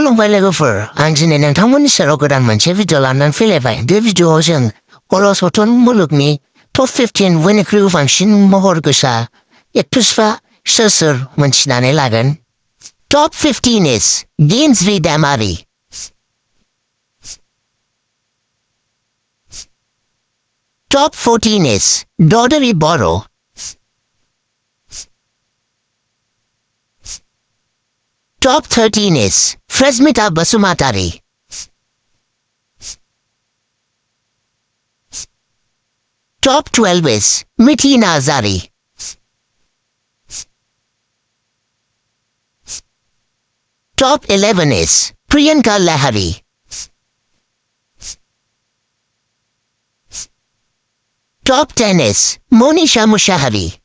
Kulungwelegofer, Anjin and Tamun Serogodan Manchevito London Philippa, David Ocean, Olos Hoton Mulugni, Top 15 Winnicrew van Shin Mohorgusa, Yet Pusfa, Susur, Munchnan 11. Top 15 is Games v Damari. Top 14 is Daughter v BODO. Top 13 is Fresmita Basumatari. Top 12 is Mitina Azari. Top 11 is Priyanka Lahari. Top 10 is Monisha Mushahari.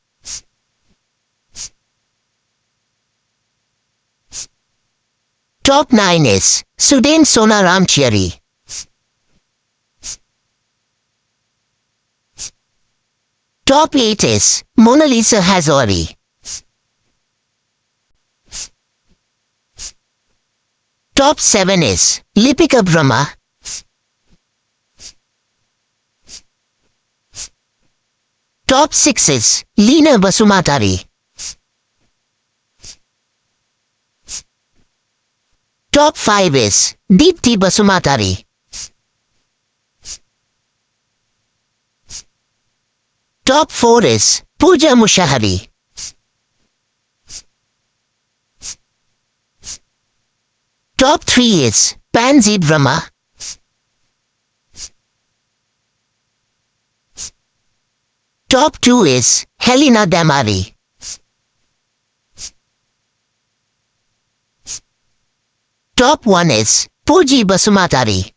Top 9 is Sudain Sona Ramchari. Top 8 is Mona Lisa Hazori. Top 7 is Lipika Brahma. Top 6 is Leena Basumatari. Top 5 is Deepti Basumatari. Top 4 is Pooja Mushahari. Top 3 is Pansy Brahma. Top 2 is Helena Damari. Top 1 is Pooji Basumatari.